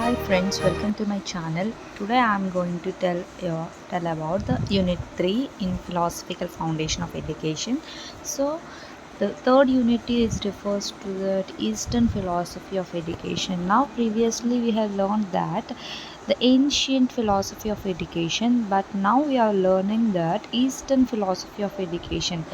Hi friends, welcome to my channel. Today I am going to tell about the Unit 3 in Philosophical Foundation of Education. So the third unit is refers to the Eastern philosophy of education. Now previously we have learned that the ancient philosophy of education, but now we are learning that Eastern philosophy of education,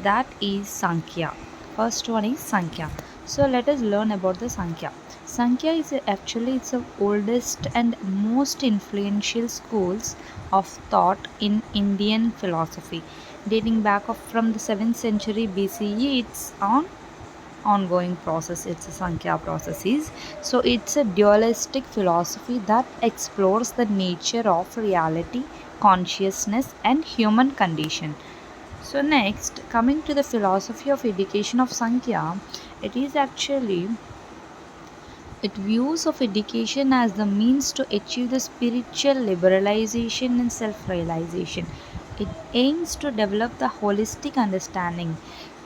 that is Sankhya. First one is Sankhya. So let us learn about the Sankhya. Sankhya is actually it's the oldest and most influential schools of thought in Indian philosophy, dating back from the 7th century BCE. It's on ongoing process. It's a Sankhya process is. So it's a dualistic philosophy that explores the nature of reality, consciousness, and human condition. So next, coming to the philosophy of education of Sankhya, it is actually it views of education as the means to achieve the spiritual liberalization and self-realization. It aims to develop the holistic understanding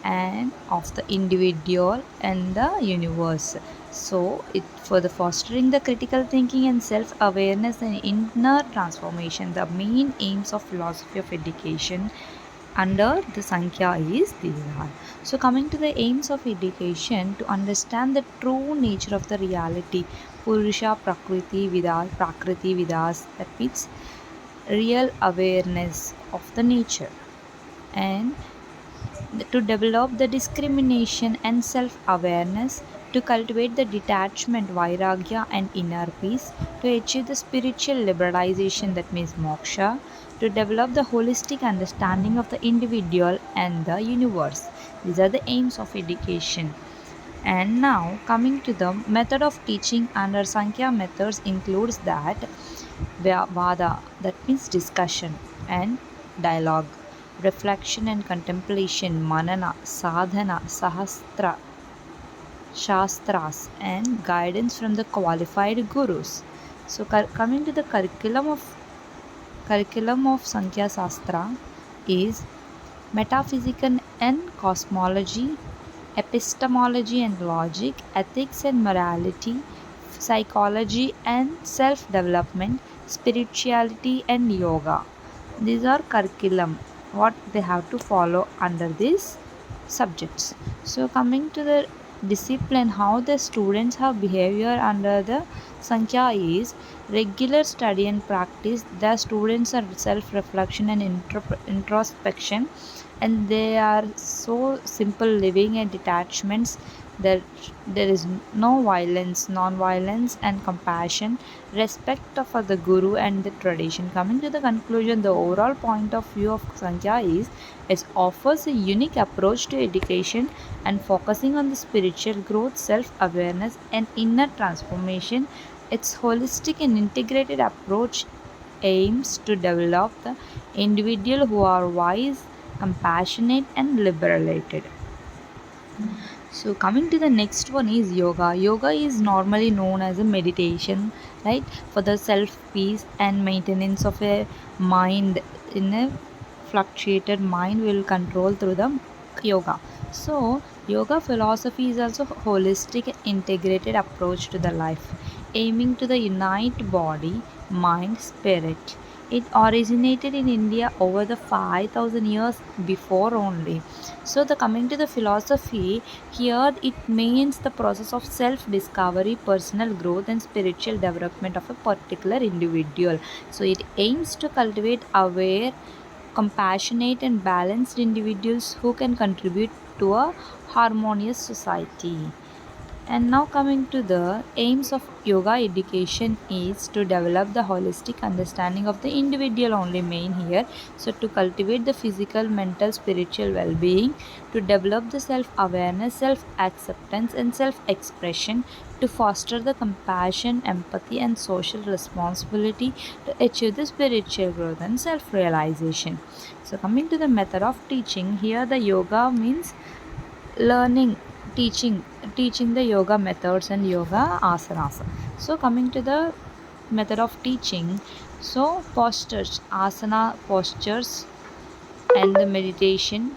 and of the individual and the universe. So it for the fostering the critical thinking and self-awareness and inner transformation. The main aims of philosophy of education under the Sankhya is these are. So coming to the aims of education, to understand the true nature of the reality, Purusha Prakriti Vidas, that means real awareness of the nature, and to develop the discrimination and self awareness, to cultivate the detachment, vairagya, and inner peace, to achieve the spiritual liberalization, that means moksha, to develop the holistic understanding of the individual and the universe. These are the aims of education. And now coming to the method of teaching under Sankhya methods includes that Vada, that means discussion and dialogue, reflection and contemplation, manana, sadhana, sahastra, shastras, and guidance from the qualified gurus. So, coming to the curriculum of Sankhya Sastra is metaphysics and cosmology, epistemology and logic, ethics and morality, psychology and self development, spirituality and yoga. These are curriculum, what they have to follow under these subjects. So, coming to the discipline, how the students have behavior under the Sankhya is regular study and practice. The students are self reflection and introspection, and they are so simple living and detachments, that there is no violence, non-violence, and compassion, respect for the guru and the tradition. Coming to the conclusion, the overall point of view of Sankhya is it offers a unique approach to education and focusing on the spiritual growth, self-awareness, and inner transformation. Its holistic and integrated approach aims to develop the individual who are wise, compassionate, and liberated. So coming to the next one is yoga. Yoga is normally known as a meditation, right? For the self peace and maintenance of a mind. In a fluctuated mind will control through the yoga. So yoga philosophy is also holistic integrated approach to the life, aiming to the unite body, mind, spirit. It originated in India over the 5000 years before only. So the coming to the philosophy, here it means the process of self discovery, personal growth, and spiritual development of a particular individual. So it aims to cultivate aware, compassionate, and balanced individuals who can contribute to a harmonious society. And now coming to the aims of yoga education is to develop the holistic understanding of the individual, only main here. So to cultivate the physical, mental, spiritual well-being, to develop the self-awareness, self-acceptance, and self-expression, to foster the compassion, empathy, and social responsibility, to achieve the spiritual growth and self-realization. So coming to the method of teaching, here the yoga means learning, teaching the yoga methods and yoga asanas. So coming to the method of teaching, so postures, asana postures, and the meditation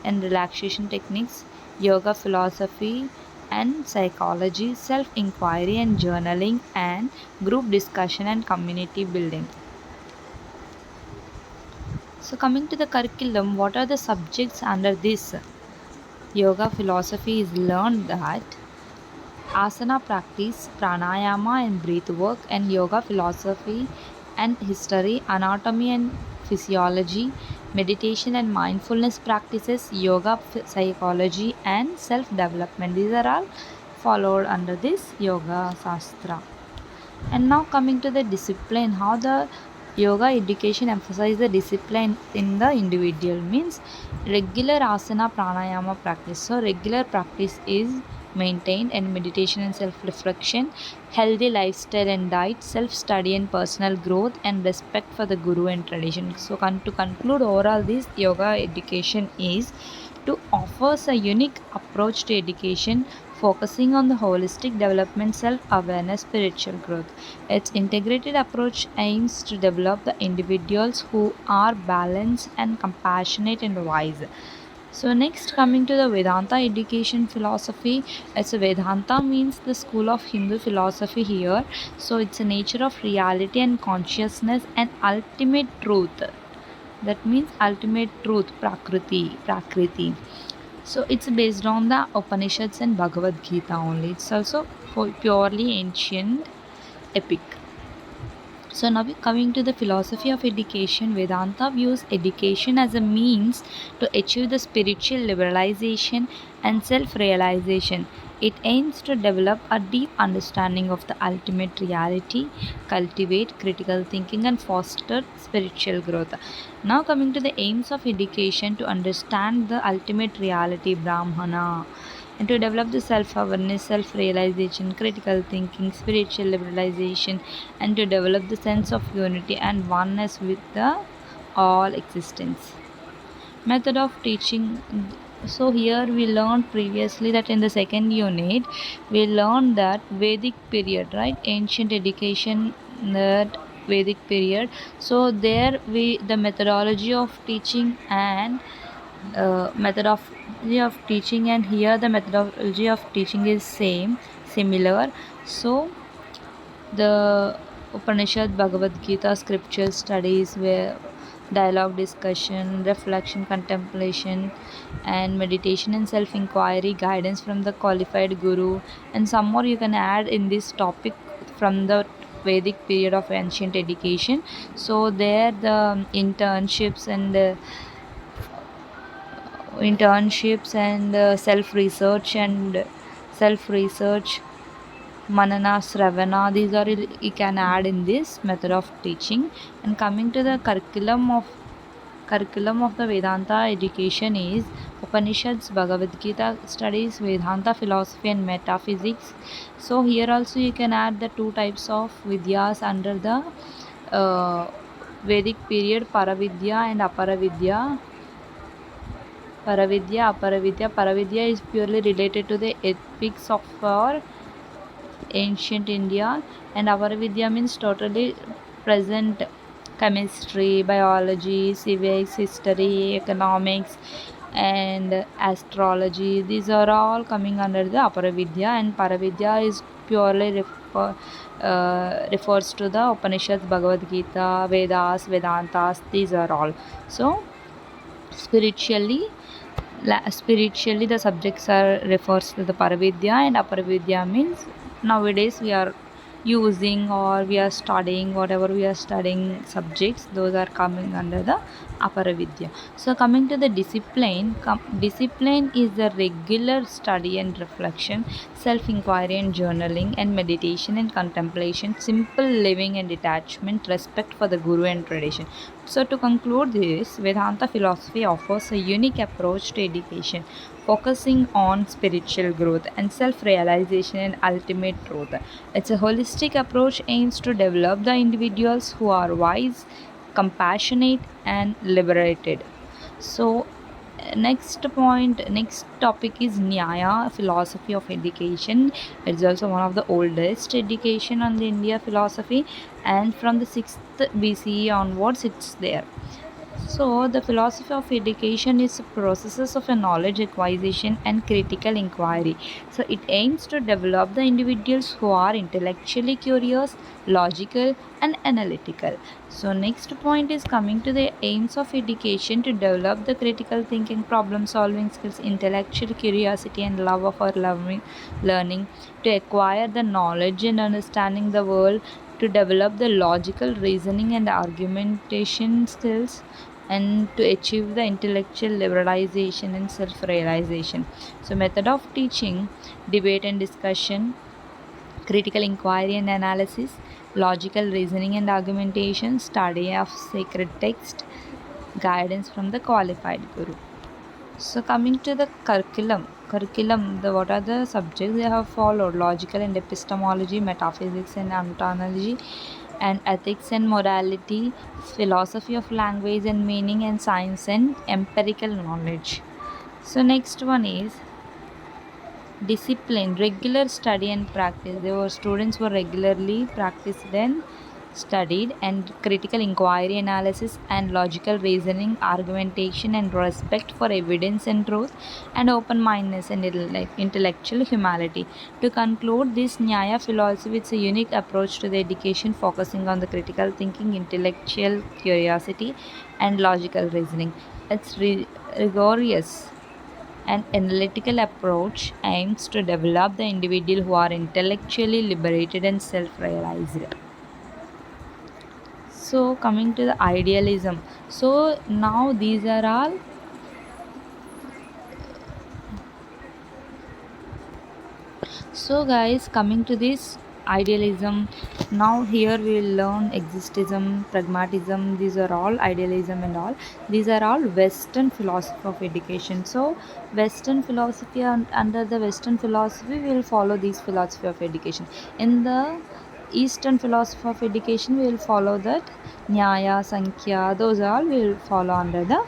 and relaxation techniques, yoga philosophy, and psychology, self inquiry and journaling, and group discussion and community building. So, coming to the curriculum, what are the subjects under this? Yoga philosophy is learned that asana practice, pranayama and breath work, and yoga philosophy and history, anatomy and physiology, meditation and mindfulness practices, yoga psychology, and self development. These are all followed under this yoga sastra. And now coming to the discipline, how the yoga education emphasize the discipline in the individual means regular asana pranayama practice. So regular practice is maintained and meditation and self-reflection, healthy lifestyle and diet, self-study and personal growth, and respect for the guru and tradition. So to conclude overall, this yoga education is to offers a unique approach to education focusing on the holistic development, self-awareness, spiritual growth. Its integrated approach aims to develop the individuals who are balanced and compassionate and wise. So next coming to the Vedanta education philosophy, it's a Vedanta means the school of Hindu philosophy here. So it's a nature of reality and consciousness and ultimate truth. That means ultimate truth, prakriti. So it's based on the Upanishads and Bhagavad Gita only. It's also purely ancient epic. So now we coming to the philosophy of education. Vedanta views education as a means to achieve the spiritual liberalization and self-realization. It aims to develop a deep understanding of the ultimate reality, cultivate critical thinking, and foster spiritual growth. Now coming to the aims of education, to understand the ultimate reality, Brahmana, and to develop the self-awareness, self-realization, critical thinking, spiritual liberalization, and to develop the sense of unity and oneness with the all existence. Method of teaching. So here we learned previously that in the second unit we learned that Vedic period, right? Ancient education, that Vedic period. So there we the methodology of teaching and methodology of teaching, and here the methodology of teaching is similar. So the Upanishad, Bhagavad Gita, scripture studies, where dialogue, discussion, reflection, contemplation, and meditation and self inquiry, guidance from the qualified guru, and some more you can add in this topic from the Vedic period of ancient education. So there the internships and self research, manana sravana, these are you can add in this method of teaching. And coming to the curriculum of the Vedanta education is Upanishads, Bhagavad Gita studies, Vedanta philosophy and metaphysics. So here also you can add the two types of vidyas under the uh, Vedic period, Paravidya and Aparavidya. Paravidya is purely related to the epics of our ancient India, and Aparavidya means totally present chemistry, biology, civics, history, economics, and astrology. These are all coming under the Aparavidya, and Paravidya is purely refers to the Upanishads, Bhagavad Gita, Vedas, Vedantas. These are all. So spiritually spiritually the subjects are refers to the Paravidya, and Aparavidya means nowadays we are using or we are studying whatever we are studying subjects, those are coming under the Aparavidya. So coming to the discipline, discipline is the regular study and reflection, self inquiry and journaling, and meditation and contemplation, simple living and detachment, respect for the guru and tradition. So to conclude this, Vedanta philosophy offers a unique approach to education, focusing on spiritual growth and self-realization and ultimate truth. It's a holistic approach aims to develop the individuals who are wise, compassionate, and liberated. So next topic is Nyaya, philosophy of education. It's also one of the oldest education on the India philosophy, and from the 6th BCE onwards it's there. So, the philosophy of education is a process of a knowledge acquisition and critical inquiry. So, it aims to develop the individuals who are intellectually curious, logical, and analytical. So, next point is coming to the aims of education to develop the critical thinking, problem solving skills, intellectual curiosity, and love of our learning, to acquire the knowledge and understanding the world, to develop the logical reasoning and argumentation skills, and to achieve the intellectual liberalization and self realization. So, method of teaching: debate and discussion, critical inquiry and analysis, logical reasoning and argumentation, study of sacred text, guidance from the qualified guru. So, coming to the curriculum, the what are the subjects they have followed? Logical and epistemology, metaphysics and ontology, and ethics and morality, philosophy of language and meaning, and science and empirical knowledge. So, next one is discipline, regular study and practice. There were students who regularly practiced and studied, and critical inquiry, analysis, and logical reasoning, argumentation, and respect for evidence and truth, and open mindedness and intellectual humility. To conclude, this Nyaya philosophy is a unique approach to the education, focusing on the critical thinking, intellectual curiosity, and logical reasoning. It's rigorous an analytical approach aims to develop the individual who are intellectually liberated and self realized. So, coming to the idealism. So, now these are all. So, guys, coming to this idealism, now here we will learn existism, pragmatism. These are all idealism and all. These are all Western philosophy of education. So, Western philosophy, and under the Western philosophy, we will follow this philosophy of education. In the Eastern philosophy of education, we will follow that Nyaya, Sankhya. Those all will follow under the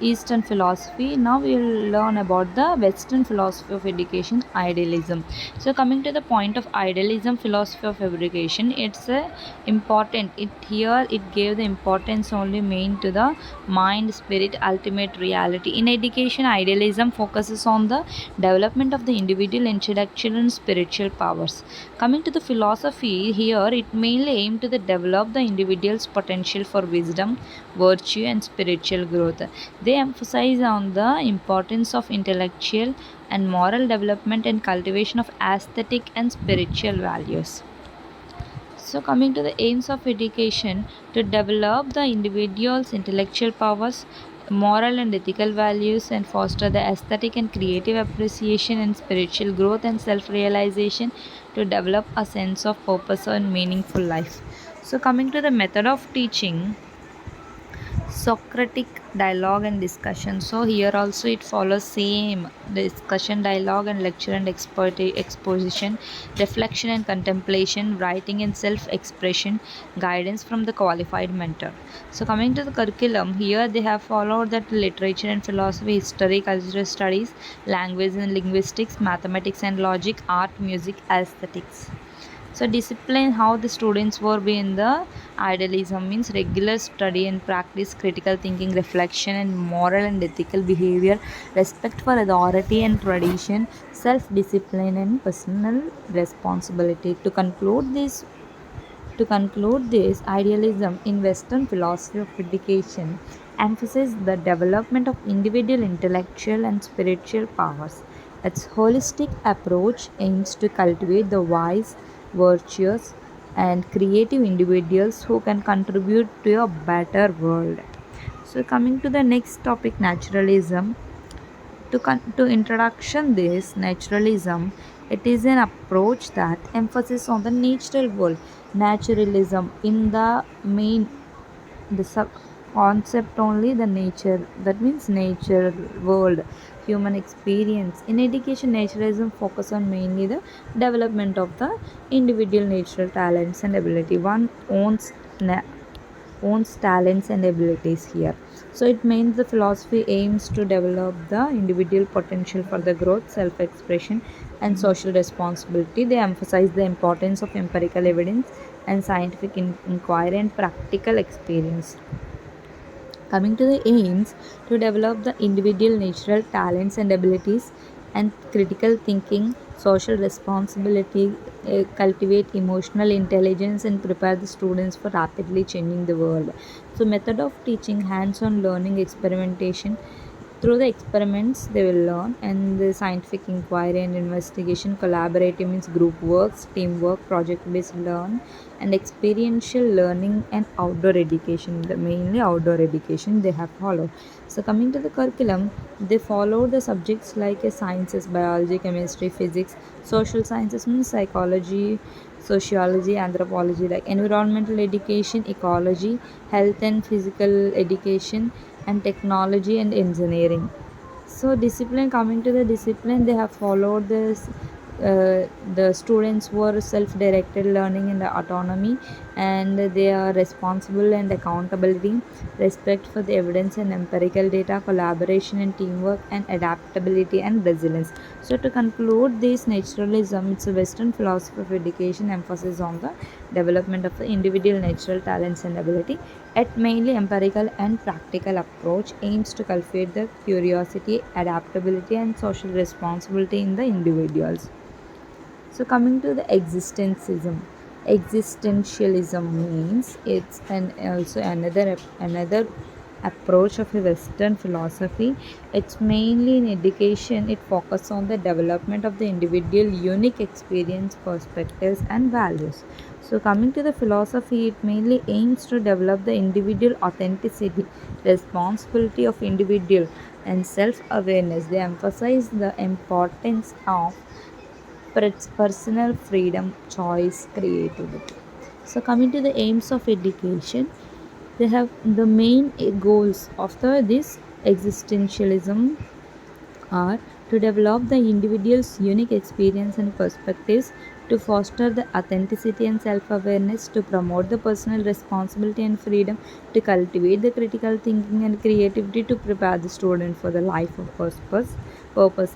Eastern philosophy. Now we will learn about the Western philosophy of education, idealism. So, coming to the point of idealism, philosophy of education, it's a important. It here it gave the importance only main to the mind, spirit, ultimate reality. In education, idealism focuses on the development of the individual intellectual and spiritual powers. Coming to the philosophy, here it mainly aimed to the develop the individual's potential for wisdom, virtue, and spiritual growth. They emphasize on the importance of intellectual and moral development and cultivation of aesthetic and spiritual values. So, coming to the aims of education, to develop the individual's intellectual powers, moral and ethical values, and foster the aesthetic and creative appreciation and spiritual growth and self realization, to develop a sense of purpose and meaningful life. So, coming to the method of teaching, Socratic dialogue and discussion. So here also it follows same discussion, dialogue, and lecture and exposition, reflection and contemplation, writing and self-expression, guidance from the qualified mentor. So coming to the curriculum, here they have followed that literature and philosophy, history, cultural studies, language and linguistics, mathematics and logic, art, music, aesthetics. So discipline, how the students were be in the idealism means regular study and practice, critical thinking, reflection, and moral and ethical behavior, respect for authority and tradition, self-discipline, and personal responsibility. To conclude this, idealism in Western philosophy of education emphasizes the development of individual intellectual and spiritual powers. Its holistic approach aims to cultivate the wise, virtuous, and creative individuals who can contribute to a better world. So, coming to the next topic, naturalism. To introduction this naturalism, it is an approach that emphasizes on the natural world. Naturalism in the main the sub concept only the nature, that means nature world, human experience. In education, naturalism focus on mainly the development of the individual natural talents and ability. One owns talents and abilities here. So it means the philosophy aims to develop the individual potential for the growth, self-expression, and social responsibility. They emphasize the importance of empirical evidence and scientific inquiry and practical experience. Coming to the aims, to develop the individual natural talents and abilities and critical thinking, social responsibility, cultivate emotional intelligence, and prepare the students for rapidly changing the world. So, method of teaching, hands-on learning, experimentation. Through the experiments, they will learn, and the scientific inquiry and investigation, collaborative means group works, teamwork, project-based learn, and experiential learning and outdoor education. Mainly outdoor education they have followed. So, coming to the curriculum, they follow the subjects like sciences, biology, chemistry, physics, social sciences means psychology, sociology, anthropology, like environmental education, ecology, health and physical education, and technology and engineering. So discipline, coming to the discipline, they have followed this. The students were self-directed learning and autonomy, and they are responsible and accountability, respect for the evidence and empirical data, collaboration and teamwork, and adaptability and resilience. So to conclude, this naturalism, it's a Western philosophy of education, emphasis on the development of the individual natural talents and ability. At mainly empirical and practical approach aims to cultivate the curiosity, adaptability, and social responsibility in the individuals. So coming to the existentialism means it's an also another approach of a Western philosophy. It's mainly in education. It focuses on the development of the individual unique experience, perspectives, and values. So coming to the philosophy, it mainly aims to develop the individual authenticity, responsibility of individual, and self-awareness. They emphasize the importance of personal freedom, choice, creativity. So, coming to the aims of education, they have the main goals of this existentialism are to develop the individual's unique experience and perspectives, to foster the authenticity and self awareness, to promote the personal responsibility and freedom, to cultivate the critical thinking and creativity, to prepare the student for the life of purpose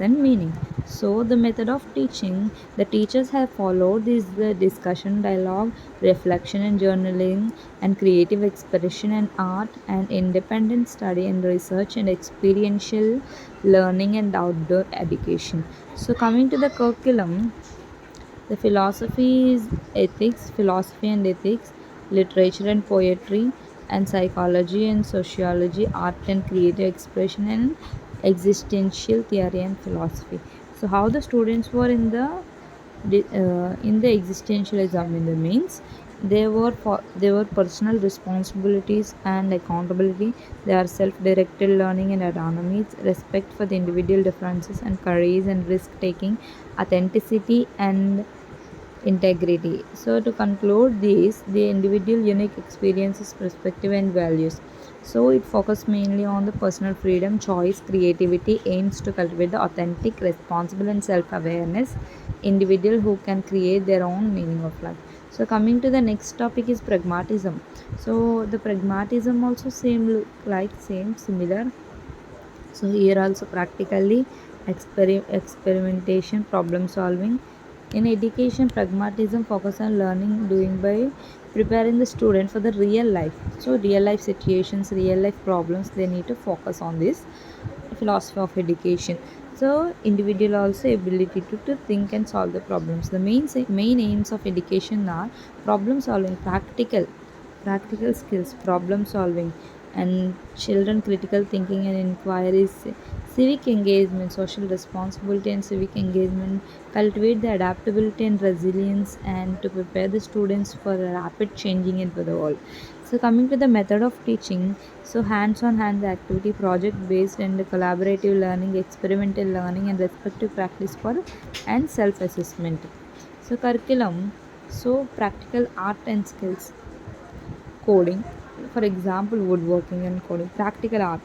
and meaning. So, the method of teaching, the teachers have followed this the discussion, dialogue, reflection, and journaling, and creative expression and art, and independent study and research, and experiential learning and outdoor education. So, coming to the curriculum, the philosophy is ethics, philosophy and ethics, literature and poetry, and psychology and sociology, art and creative expression, and existential theory and philosophy. So, how the students were in the existentialism in the means, they were personal responsibilities and accountability. They are self-directed learning and autonomy, respect for the individual differences, and courage and risk taking, authenticity and integrity. So, to conclude this, the individual unique experiences, perspective, and values. So, it focuses mainly on the personal freedom, choice, creativity, aims to cultivate the authentic, responsible, and self awareness individual who can create their own meaning of life. So, coming to the next topic is pragmatism. So, the pragmatism also same look like same similar. So here also practically experimentation, problem solving. In education, pragmatism focus on learning, doing by preparing the student for the real life. So real life situations, real life problems, they need to focus on this philosophy of education. So individual also ability to think and solve the problems. The main aims of education are problem solving, practical skills, problem solving, and children critical thinking and inquiries, civic engagement, social responsibility and civic engagement, cultivate the adaptability and resilience, and to prepare the students for a rapid changing into the world. So coming to the method of teaching, so hands-on hands activity, project-based and collaborative learning, experimental learning, and respective practice for and self-assessment. So curriculum, so practical art and skills, coding, for example, woodworking and coding, practical art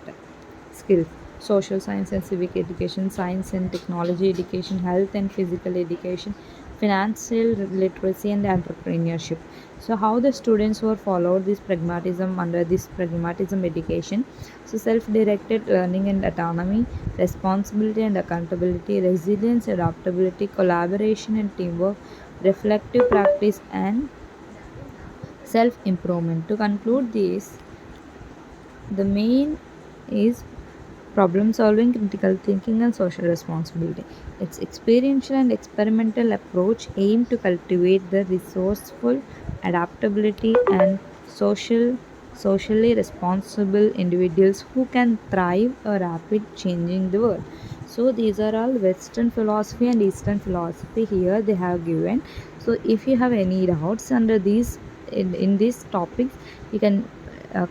skills, social science and civic education, science and technology education, health and physical education, financial literacy, and entrepreneurship. So, how the students were followed this pragmatism under this pragmatism education? So, self-directed learning and autonomy, responsibility and accountability, resilience, adaptability, collaboration and teamwork, reflective practice, and self improvement. To conclude this, The main is problem solving, critical thinking, and social responsibility. Its experiential and experimental approach aim to cultivate the resourceful, adaptability, and socially responsible individuals who can thrive a rapid changing the world. So these are all Western philosophy and Eastern philosophy here they have given. So if you have any doubts under these in these topics, you can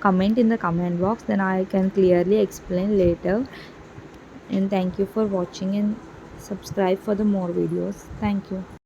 comment in the comment box, then I can clearly explain later. And thank you for watching, and subscribe for the more videos. Thank you.